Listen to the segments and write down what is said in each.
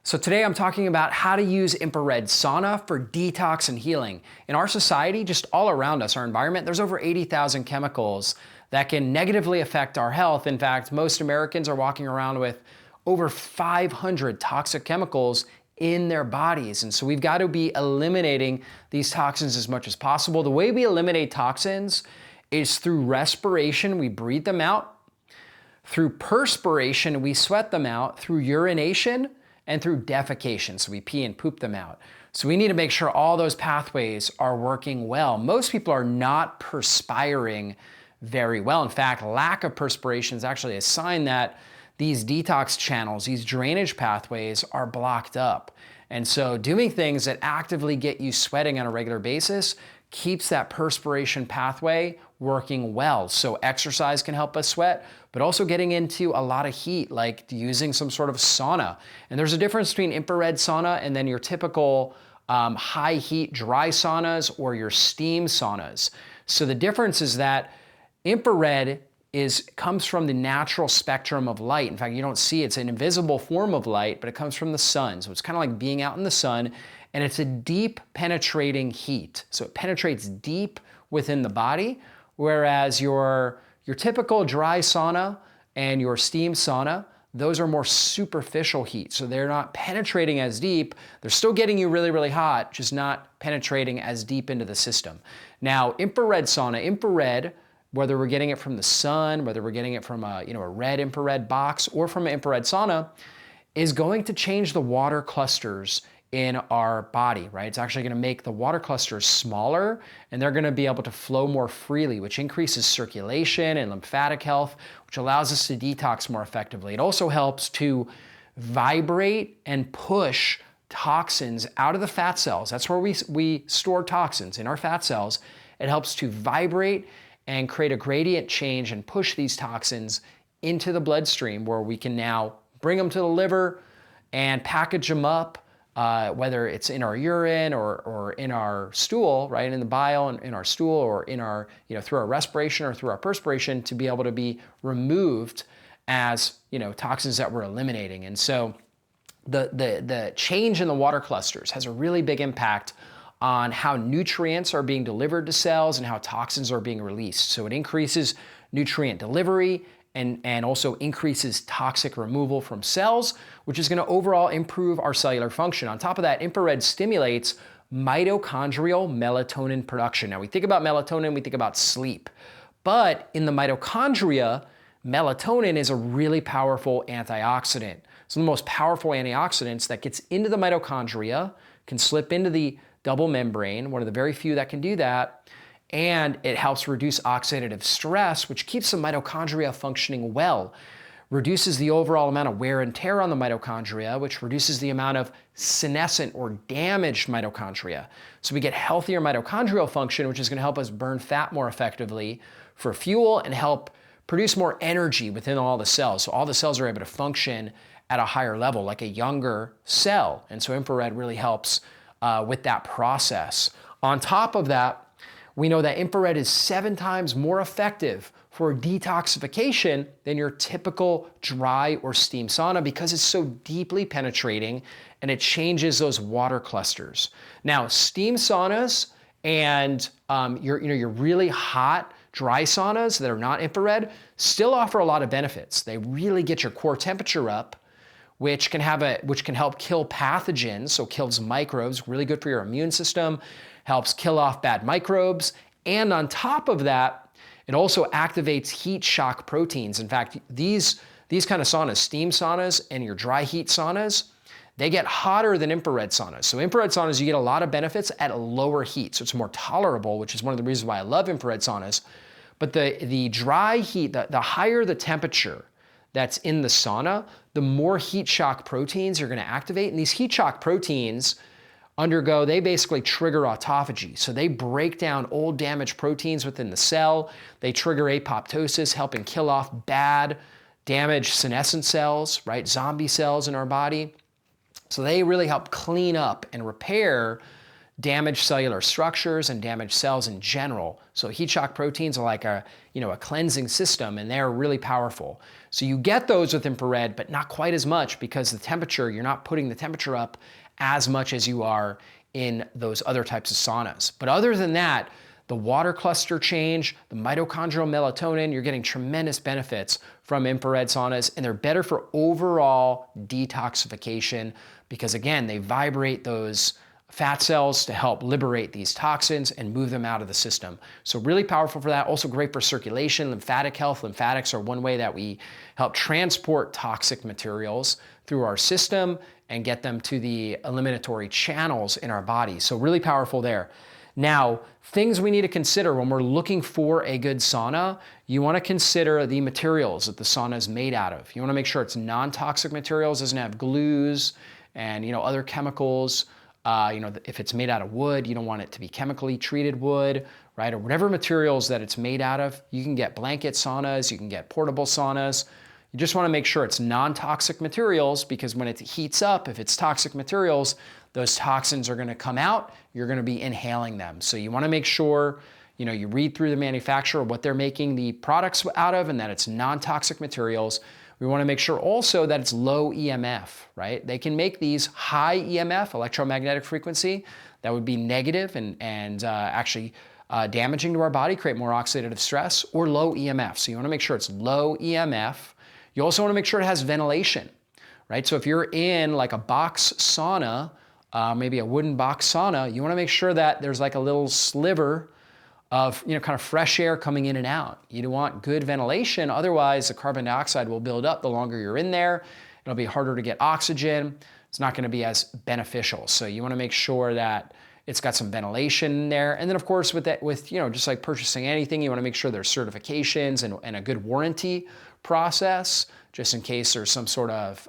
So today I'm talking about how to use infrared sauna for detox and healing. In our society, just all around us, our environment, there's over 80,000 chemicals that can negatively affect our health. In fact, most Americans are walking around with over 500 toxic chemicals in their bodies. And so we've got to be eliminating these toxins as much as possible. The way we eliminate toxins is through respiration, we breathe them out. Through perspiration, we sweat them out. Through urination, and through defecation, so we pee and poop them out. So we need to make sure all those pathways are working well. Most people are not perspiring very well. In fact, lack of perspiration is actually a sign that these detox channels, these drainage pathways are blocked up. And so doing things that actively get you sweating on a regular basis keeps that perspiration pathway working well. So exercise can help us sweat, but also getting into a lot of heat, like using some sort of sauna. And there's a difference between infrared sauna and then your typical high heat dry saunas or your steam saunas. So the difference is that infrared comes from the natural spectrum of light. In fact, you don't see it. It's an invisible form of light, but it comes from the sun. So it's kind of like being out in the sun, and it's a deep penetrating heat. So it penetrates deep within the body, whereas your typical dry sauna and your steam sauna, those are more superficial heat. So they're not penetrating as deep. They're still getting you really, really hot, just not penetrating as deep into the system. Now, infrared sauna, whether we're getting it from the sun, whether we're getting it from a red infrared box or from an infrared sauna, is going to change the water clusters in our body, right? It's actually gonna make the water clusters smaller, and they're gonna be able to flow more freely, which increases circulation and lymphatic health, which allows us to detox more effectively. It also helps to vibrate and push toxins out of the fat cells. That's where we store toxins, in our fat cells. It helps to vibrate and create a gradient change and push these toxins into the bloodstream, where we can now bring them to the liver and package them up, whether it's in our urine or in our stool, right, in the bile, in our stool, or in our, through our respiration or through our perspiration, to be able to be removed as, toxins that we're eliminating. And so the change in the water clusters has a really big impact on how nutrients are being delivered to cells and how toxins are being released. So it increases nutrient delivery and also increases toxic removal from cells, which is gonna overall improve our cellular function. On top of that, infrared stimulates mitochondrial melatonin production. Now we think about melatonin, we think about sleep, but in the mitochondria, melatonin is a really powerful antioxidant. So the most powerful antioxidants that gets into the mitochondria, can slip into the double membrane, one of the very few that can do that, and it helps reduce oxidative stress, which keeps the mitochondria functioning well, reduces the overall amount of wear and tear on the mitochondria, which reduces the amount of senescent or damaged mitochondria. So we get healthier mitochondrial function, which is going to help us burn fat more effectively for fuel and help produce more energy within all the cells. So all the cells are able to function at a higher level, like a younger cell. And so infrared really helps with that process. On top of that, we know that infrared is 7 times more effective for detoxification than your typical dry or steam sauna, because it's so deeply penetrating and it changes those water clusters. Now, steam saunas and your really hot dry saunas that are not infrared still offer a lot of benefits. They really get your core temperature up, which can help kill pathogens, so kills microbes, really good for your immune system, helps kill off bad microbes, and on top of that, it also activates heat shock proteins. In fact, these kind of saunas, steam saunas and your dry heat saunas, they get hotter than infrared saunas. So infrared saunas, you get a lot of benefits at a lower heat, so it's more tolerable, which is one of the reasons why I love infrared saunas. But the dry heat, the higher the temperature that's in the sauna, the more heat shock proteins you're gonna activate. And these heat shock proteins they basically trigger autophagy. So they break down old damaged proteins within the cell. They trigger apoptosis, helping kill off bad, damaged senescent cells, right? Zombie cells in our body. So they really help clean up and repair damage cellular structures and damage cells in general. So heat shock proteins are like a cleansing system, and they're really powerful. So you get those with infrared, but not quite as much because the temperature, you're not putting the temperature up as much as you are in those other types of saunas. But other than that, the water cluster change, the mitochondrial melatonin, you're getting tremendous benefits from infrared saunas, and they're better for overall detoxification because, again, they vibrate those fat cells to help liberate these toxins and move them out of the system. So really powerful for that. Also great for circulation, lymphatic health. Lymphatics are one way that we help transport toxic materials through our system and get them to the eliminatory channels in our body. So really powerful there. Now, things we need to consider when we're looking for a good sauna, you want to consider the materials that the sauna is made out of. You want to make sure it's non-toxic materials, doesn't have glues and other chemicals. If it's made out of wood, you don't want it to be chemically treated wood, right? Or whatever materials that it's made out of. You can get blanket saunas, you can get portable saunas. You just want to make sure it's non-toxic materials because when it heats up, if it's toxic materials, those toxins are going to come out, you're going to be inhaling them. So you want to make sure, you read through the manufacturer what they're making the products out of and that it's non-toxic materials. We want to make sure also that it's low EMF, right? They can make these high EMF, electromagnetic frequency, that would be negative and actually damaging to our body, create more oxidative stress, or low EMF. So you want to make sure it's low EMF. You also want to make sure it has ventilation, right? So if you're in like a box sauna, maybe a wooden box sauna, you want to make sure that there's like a little sliver of kind of fresh air coming in and out. You want good ventilation, otherwise the carbon dioxide will build up the longer you're in there. It'll be harder to get oxygen. It's not going to be as beneficial. So you want to make sure that it's got some ventilation in there. And then of course with just like purchasing anything, you want to make sure there's certifications and a good warranty process, just in case there's some sort of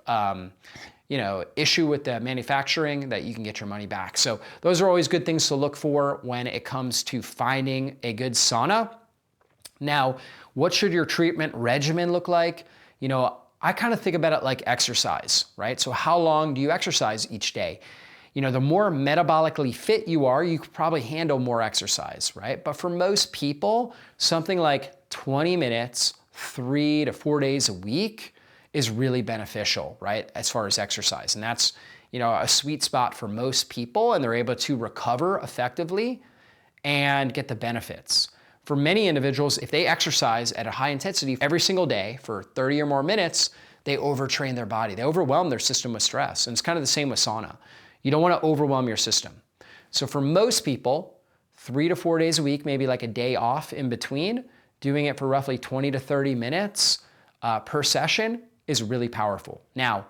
issue with the manufacturing, that you can get your money back. So those are always good things to look for when it comes to finding a good sauna. Now, what should your treatment regimen look like? I kind of think about it like exercise, right? So how long do you exercise each day? The more metabolically fit you are, you could probably handle more exercise, right? But for most people, something like 20 minutes, 3 to 4 days a week is really beneficial, right? As far as exercise. And that's, a sweet spot for most people, and they're able to recover effectively and get the benefits. For many individuals, if they exercise at a high intensity every single day for 30 or more minutes, they overtrain their body. They overwhelm their system with stress. And it's kind of the same with sauna. You don't want to overwhelm your system. So for most people, 3 to 4 days a week, maybe like a day off in between, doing it for roughly 20 to 30 minutes per session is really powerful. Now,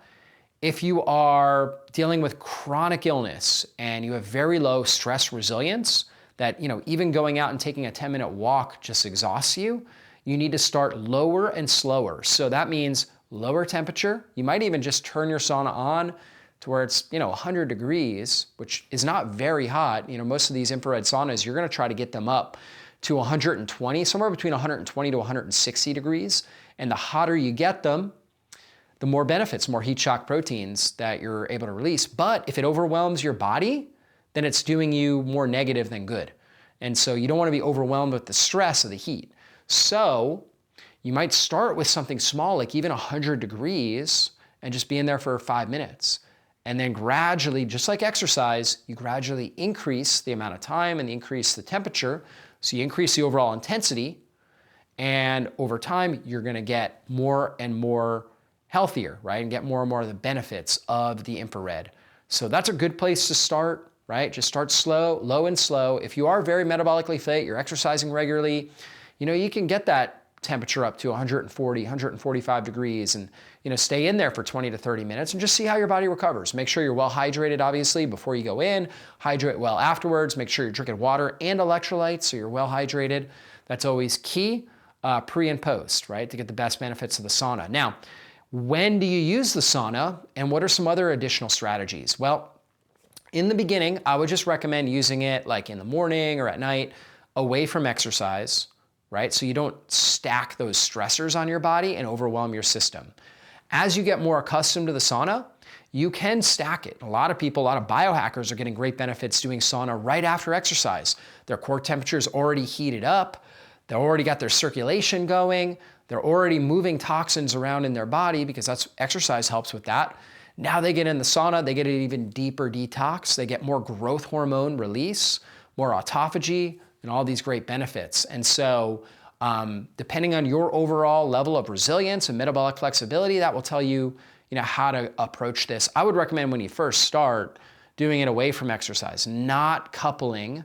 if you are dealing with chronic illness and you have very low stress resilience, that even going out and taking a 10-minute walk just exhausts you, you need to start lower and slower. So that means lower temperature. You might even just turn your sauna on to where it's 100 degrees, which is not very hot. Most of these infrared saunas, you're going to try to get them up to 120, somewhere between 120 to 160 degrees. And the hotter you get them, the more benefits, more heat shock proteins that you're able to release. But if it overwhelms your body, then it's doing you more negative than good. And so you don't want to be overwhelmed with the stress of the heat. So you might start with something small, like even 100 degrees, and just be in there for 5 minutes. And then gradually, just like exercise, you gradually increase the amount of time and increase the temperature. So you increase the overall intensity. And over time, you're going to get more and more healthier, right? And get more and more of the benefits of the infrared. So that's a good place to start, right? Just start slow, low and slow. If you are very metabolically fit, you're exercising regularly, you can get that temperature up to 140, 145 degrees and, stay in there for 20 to 30 minutes and just see how your body recovers. Make sure you're well hydrated, obviously, before you go in. Hydrate well afterwards. Make sure you're drinking water and electrolytes so you're well hydrated. That's always key, pre and post, right? To get the best benefits of the sauna. Now, when do you use the sauna and what are some other additional strategies? Well, in the beginning, I would just recommend using it like in the morning or at night, away from exercise, right? So you don't stack those stressors on your body and overwhelm your system. As you get more accustomed to the sauna, you can stack it. A lot of people, a lot of biohackers are getting great benefits doing sauna right after exercise. Their core temperature is already heated up. They already got their circulation going. They're already moving toxins around in their body because exercise helps with that. Now they get in the sauna, they get an even deeper detox. They get more growth hormone release, more autophagy, and all these great benefits. And so depending on your overall level of resilience and metabolic flexibility, that will tell you, how to approach this. I would recommend when you first start doing it away from exercise, not coupling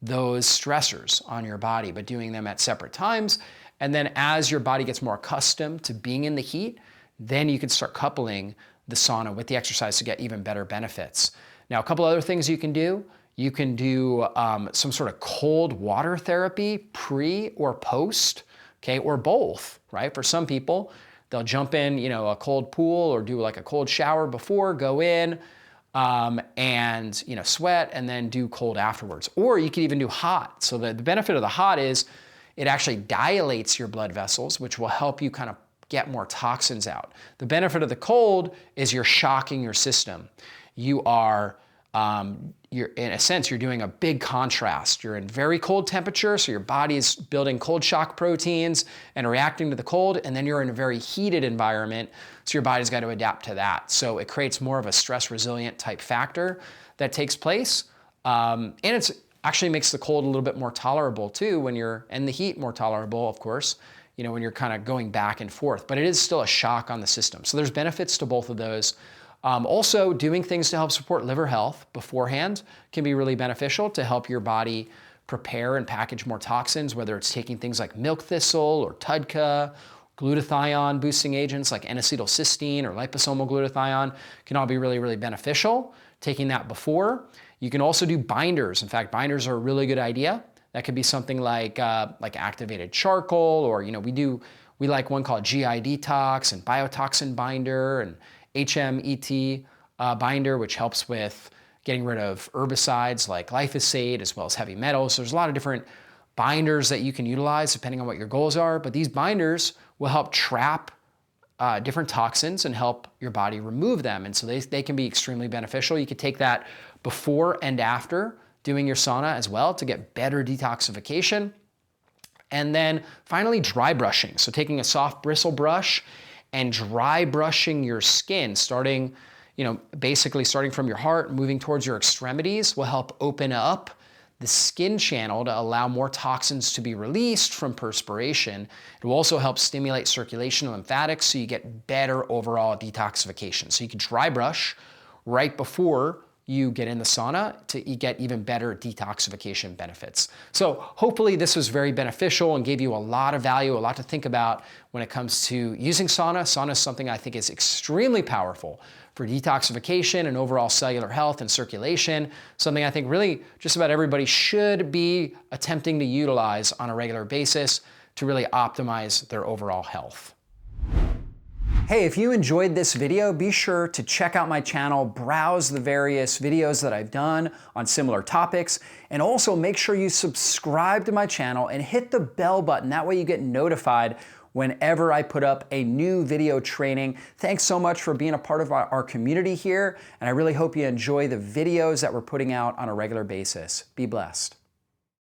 those stressors on your body, but doing them at separate times. And then as your body gets more accustomed to being in the heat, then you can start coupling the sauna with the exercise to get even better benefits. Now, a couple other things you can do. You can do some sort of cold water therapy pre or post, okay, or both, right? For some people, they'll jump in, a cold pool or do like a cold shower before, go in, and sweat, and then do cold afterwards. Or you can even do hot. So the benefit of the hot is it actually dilates your blood vessels, which will help you kind of get more toxins out. The benefit of the cold is you're shocking your system. You are, you're in a sense, you're doing a big contrast. You're in very cold temperature, so your body is building cold shock proteins and reacting to the cold, and then you're in a very heated environment, so your body's got to adapt to that. So it creates more of a stress resilient type factor that takes place, and it's actually makes the cold a little bit more tolerable too when you're, and the heat more tolerable, of course, when you're kind of going back and forth, but it is still a shock on the system. So there's benefits to both of those. Also, doing things to help support liver health beforehand can be really beneficial to help your body prepare and package more toxins, whether it's taking things like milk thistle or TUDCA, glutathione boosting agents like N-acetylcysteine or liposomal glutathione can all be really, really beneficial. Taking that before. You can also do binders. In fact, binders are a really good idea. That could be something like activated charcoal, or we like one called GI Detox and biotoxin binder and HMET binder, which helps with getting rid of herbicides like glyphosate as well as heavy metals. So there's a lot of different binders that you can utilize depending on what your goals are, but these binders will help trap different toxins and help your body remove them. And so they can be extremely beneficial. You could take that before and after doing your sauna as well to get better detoxification. And then finally, dry brushing. So taking a soft bristle brush and dry brushing your skin, basically starting from your heart, moving towards your extremities, will help open up the skin channel to allow more toxins to be released from perspiration. It will also help stimulate circulation and lymphatics so you get better overall detoxification. So you can dry brush right before you get in the sauna to get even better detoxification benefits. So hopefully this was very beneficial and gave you a lot of value, a lot to think about when it comes to using sauna. Sauna is something I think is extremely powerful for detoxification and overall cellular health and circulation, something I think really just about everybody should be attempting to utilize on a regular basis to really optimize their overall health. Hey, if you enjoyed this video, be sure to check out my channel, browse the various videos that I've done on similar topics, and also make sure you subscribe to my channel and hit the bell button. That way you get notified whenever I put up a new video training. Thanks so much for being a part of our community here, and I really hope you enjoy the videos that we're putting out on a regular basis. Be blessed.